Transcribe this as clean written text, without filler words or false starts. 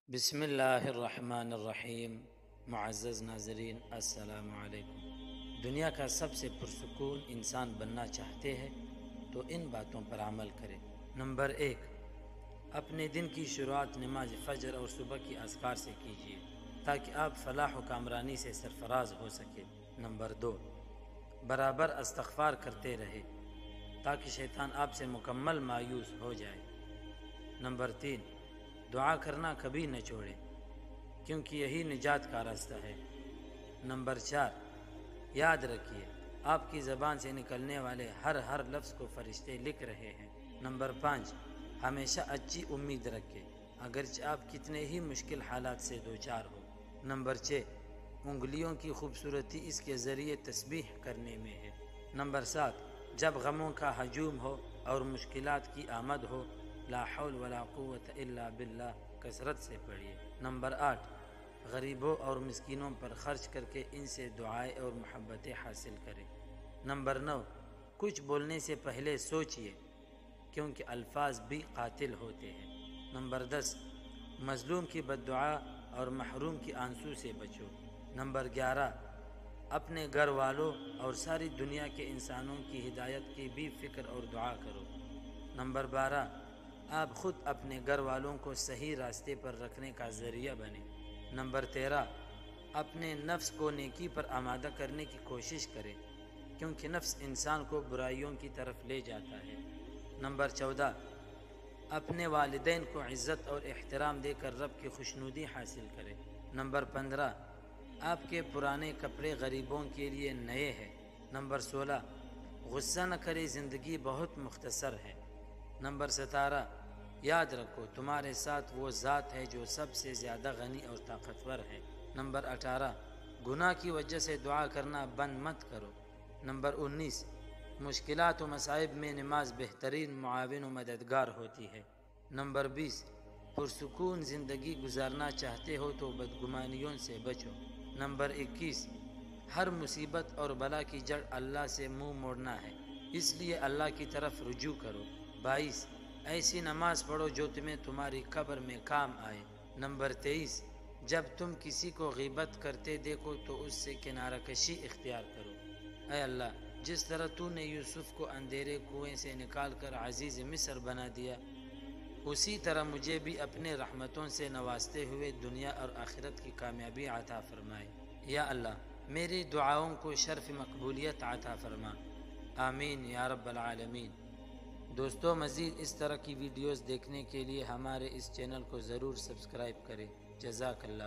بسم اللہ الرحمن الرحیم۔ معزز ناظرین السلام علیکم۔ دنیا کا سب سے پرسکون انسان بننا چاہتے ہیں تو ان باتوں پر عمل کریں۔ نمبر 1، اپنے دن کی شروعات نماز فجر اور صبح کی اذکار سے کیجیے تاکہ آپ فلاح و کامرانی سے سرفراز ہو سکے۔ نمبر 2، برابر استغفار کرتے رہے تاکہ شیطان آپ سے مکمل مایوس ہو جائے۔ نمبر 3، دعا کرنا کبھی نہ چھوڑیں کیونکہ یہی نجات کا راستہ ہے۔ نمبر 4، یاد رکھیے آپ کی زبان سے نکلنے والے ہر لفظ کو فرشتے لکھ رہے ہیں۔ نمبر 5، ہمیشہ اچھی امید رکھیں اگرچہ آپ کتنے ہی مشکل حالات سے دوچار ہو۔ نمبر 6، انگلیوں کی خوبصورتی اس کے ذریعے تسبیح کرنے میں ہے۔ نمبر 7، جب غموں کا ہجوم ہو اور مشکلات کی آمد ہو، لا حول ولا قوت الا باللہ کثرت سے پڑھیے۔ نمبر 8، غریبوں اور مسکینوں پر خرچ کر کے ان سے دعائیں اور محبتیں حاصل کریں۔ نمبر 9، کچھ بولنے سے پہلے سوچئے کیونکہ الفاظ بھی قاتل ہوتے ہیں۔ نمبر 10، مظلوم کی بددعا اور محروم کی آنسو سے بچو۔ نمبر 11، اپنے گھر والوں اور ساری دنیا کے انسانوں کی ہدایت کی بھی فکر اور دعا کرو۔ نمبر 12، آپ خود اپنے گھر والوں کو صحیح راستے پر رکھنے کا ذریعہ بنیں۔ نمبر 13، اپنے نفس کو نیکی پر آمادہ کرنے کی کوشش کریں کیونکہ نفس انسان کو برائیوں کی طرف لے جاتا ہے۔ نمبر 14، اپنے والدین کو عزت اور احترام دے کر رب کی خوشنودی حاصل کریں۔ نمبر 15، آپ کے پرانے کپڑے غریبوں کے لیے نئے ہیں۔ نمبر 16، غصہ نہ کرے زندگی بہت مختصر ہے۔ نمبر 17، یاد رکھو تمہارے ساتھ وہ ذات ہے جو سب سے زیادہ غنی اور طاقتور ہے۔ نمبر 18، گناہ کی وجہ سے دعا کرنا بند مت کرو۔ نمبر 19، مشکلات و مصائب میں نماز بہترین معاون و مددگار ہوتی ہے۔ نمبر 20، پرسکون زندگی گزارنا چاہتے ہو تو بدگمانیوں سے بچو۔ نمبر 21، ہر مصیبت اور بلا کی جڑ اللہ سے منہ موڑنا ہے، اس لیے اللہ کی طرف رجوع کرو۔ 22، ایسی نماز پڑھو جو تمہاری قبر میں کام آئے۔ نمبر 23، جب تم کسی کو غیبت کرتے دیکھو تو اس سے کنارہ کشی اختیار کرو۔ اے اللہ، جس طرح تو نے یوسف کو اندھیرے کنویں سے نکال کر عزیز مصر بنا دیا، اسی طرح مجھے بھی اپنے رحمتوں سے نوازتے ہوئے دنیا اور آخرت کی کامیابی عطا فرمائے۔ یا اللہ، میری دعاؤں کو شرف مقبولیت عطا فرما، آمین یا رب العالمین۔ دوستو، مزید اس طرح کی ویڈیوز دیکھنے کے لیے ہمارے اس چینل کو ضرور سبسکرائب کریں۔ جزاک اللہ۔